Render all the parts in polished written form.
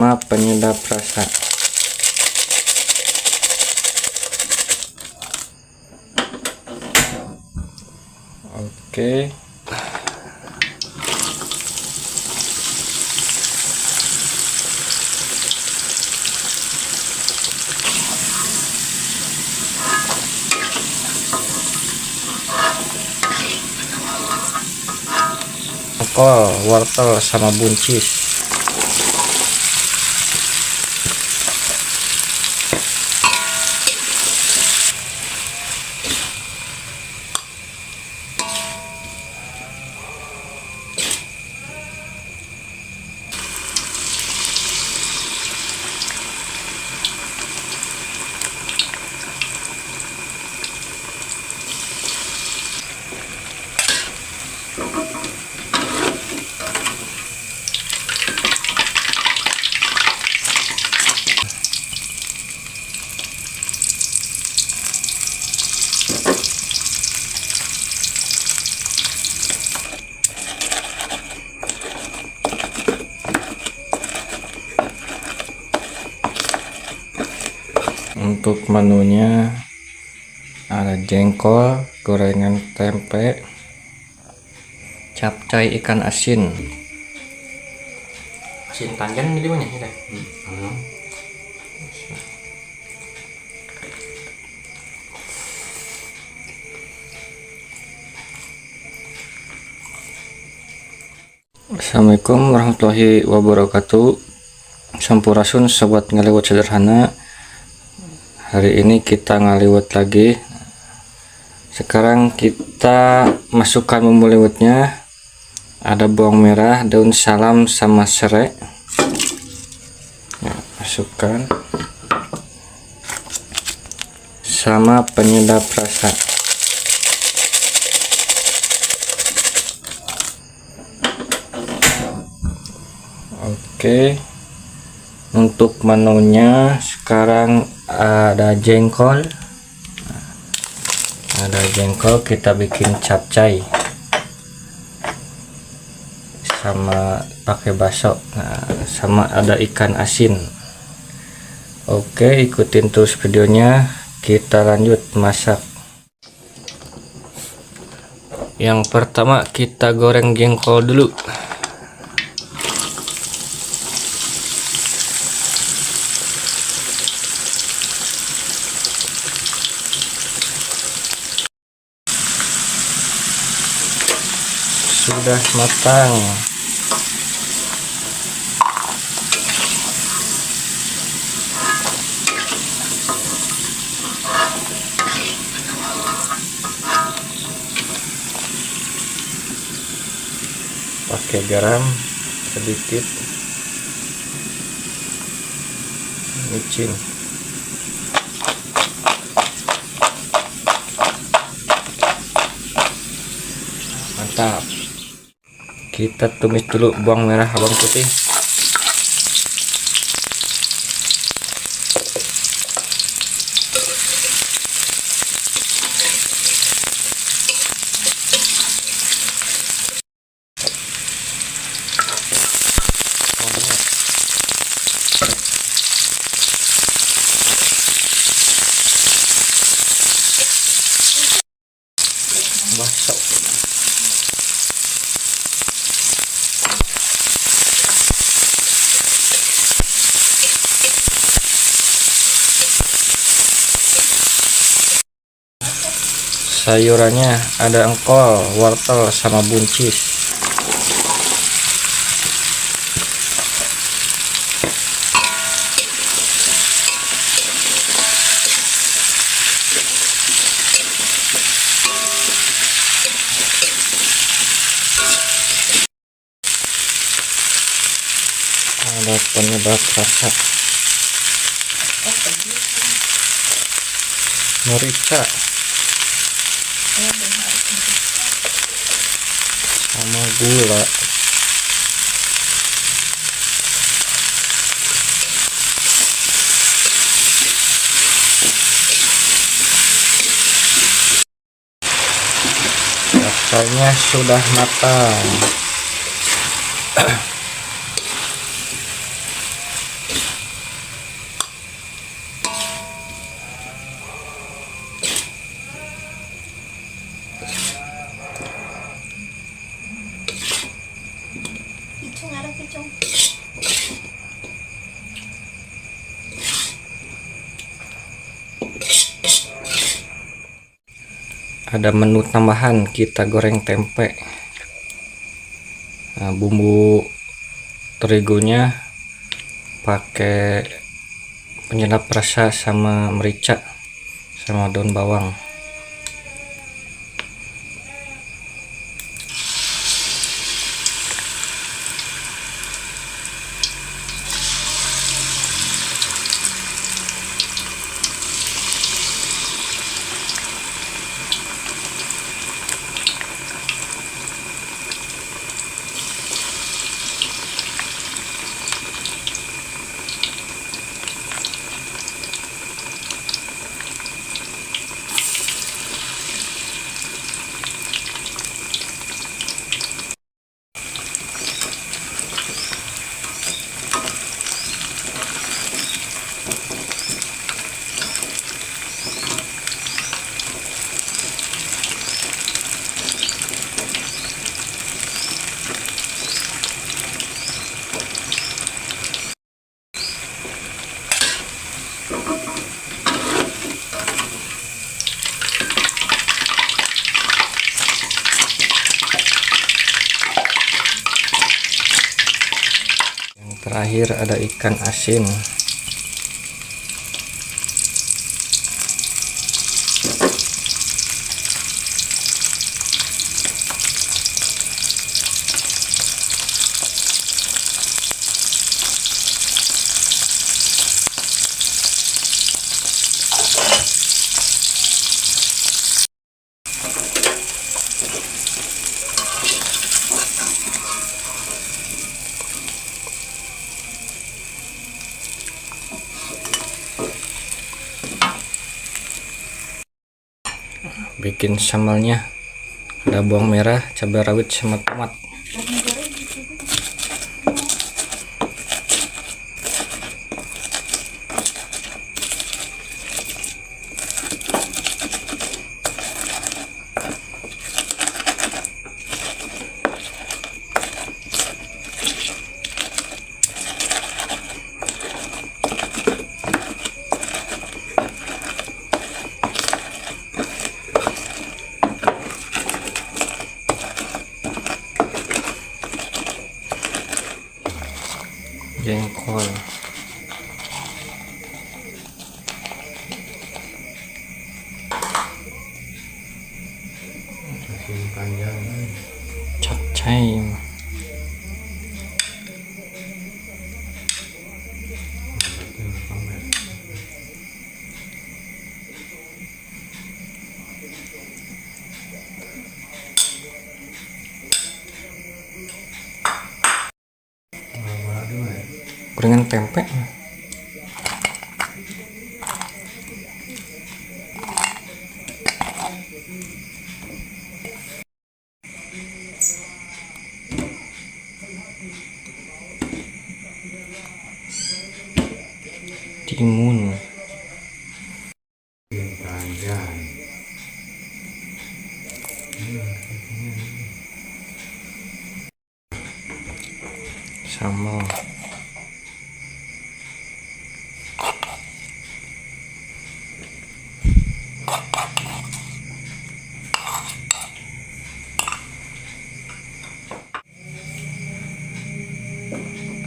penyedap rasa. Oke. Kol, wortel sama buncis. Untuk menunya ada jengkol, gorengan tempe, capcay ikan asin. Asin panjang ini mana ya? Assalamualaikum warahmatullahi wabarakatuh. Sampurasun sobat ngaliwat sederhana. Hari ini kita ngaliwat lagi. Sekarang kita masukkan bumbu liwetnya. Ada bawang merah, daun salam sama serai. Ya, masukkan. Sama penyedap rasa. Oke. Untuk menunya sekarang ada jengkol, kita bikin capcay sama pakai bakso. Sama ada ikan asin. Oke, ikutin terus videonya, kita lanjut masak. Yang pertama kita goreng jengkol dulu. Sudah matang. Pakai garam sedikit, micin. Mantap. Kita tumis dulu bawang merah, bawang putih. Bakso. Sayurannya ada engkol, wortel sama buncis. Ada penyedap rasa, merica sama gula. Rasanya sudah matang. ada menu tambahan, kita goreng tempe. Nah, bumbu terigunya pakai penyedap rasa sama merica sama daun bawang. Terakhir ada ikan asin. Bikin sambalnya ada bawang merah, cabai rawit sama tomat. Jengkol, capcay, gorengan tempe. Timun, sambal,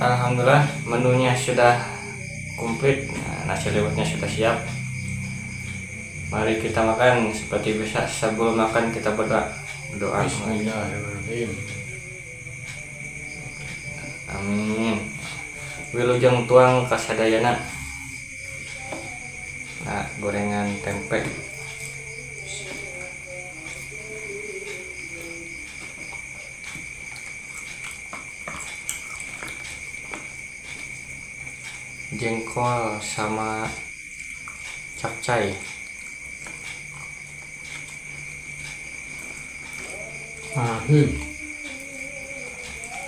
alhamdulillah menunya sudah komplit. Nasi liwetnya sudah siap. Mari kita makan. Seperti biasa sebelum makan kita berdoa. Bismillahirrahmanirrahim. Amin. Wilujeng tuang kasadayana. Nah, gorengan tempe. Jengkol sama capcay.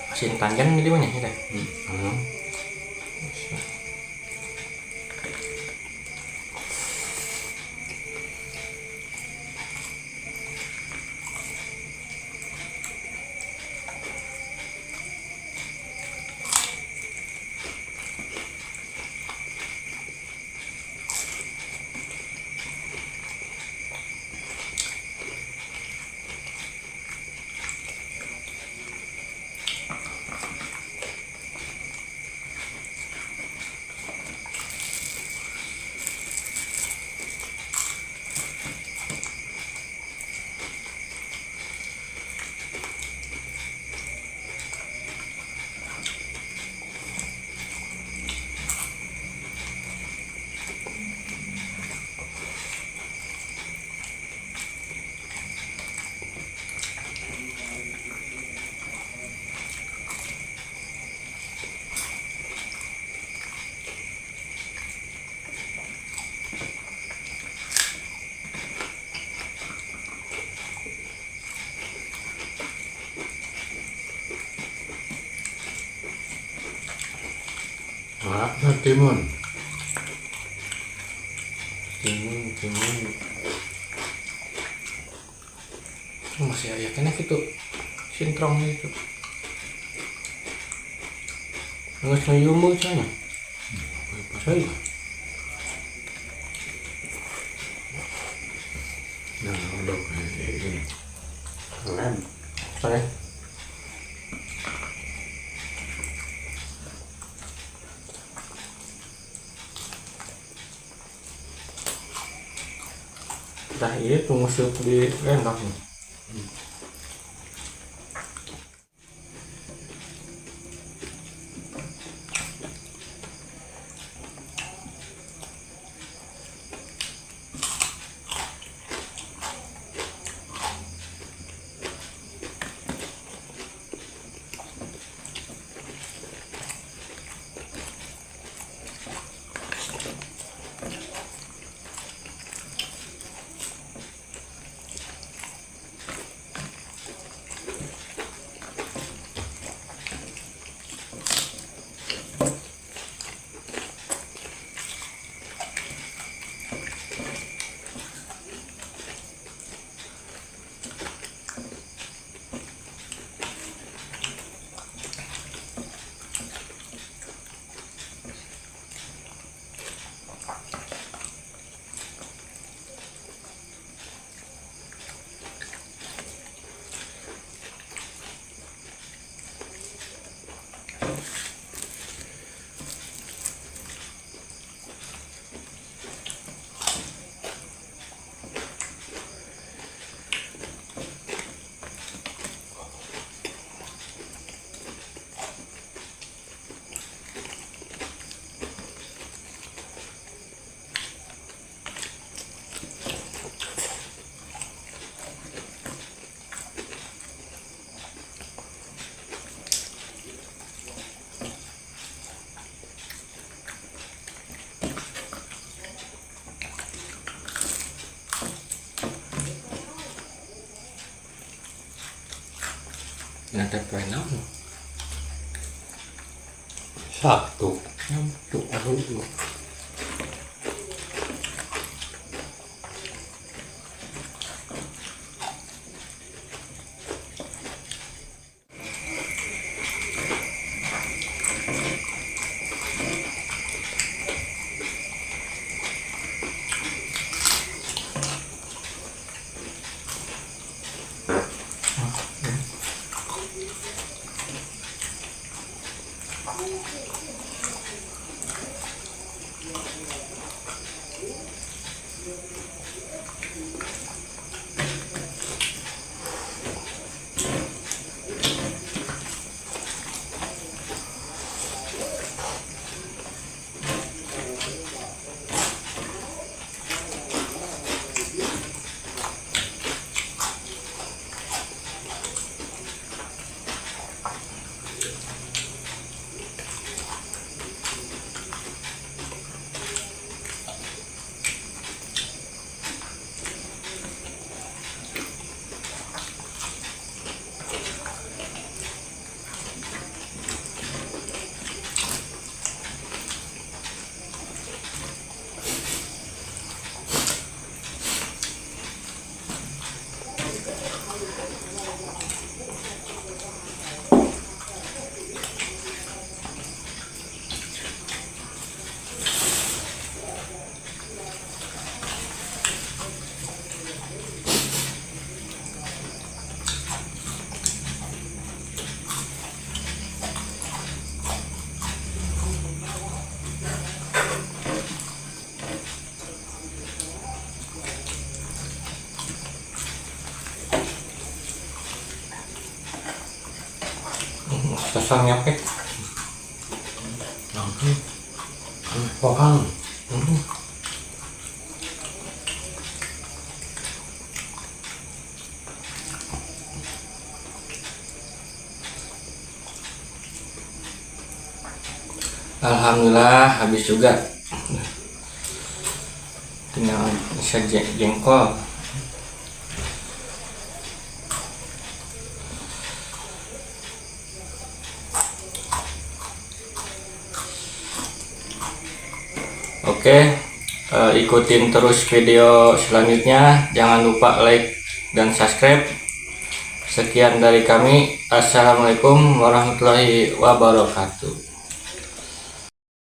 Asin tanjan jadi mana kita? Maaf, timun. Timun. Masih ada kena gitu. Sintrong itu. Nggak cuma yumu sana. Saya. Nah, udah kayak gini. Lem. Saya. Dah itu musuh di rendang nih. Nanti penau. Satu. Tuh, aku. Sosok nyapek. Langsung. Pokang. Alhamdulillah habis juga. Tinggal bisa jengkol. Oke, ikutin terus video selanjutnya. Jangan lupa like dan subscribe. Sekian dari kami. Assalamualaikum warahmatullahi wabarakatuh.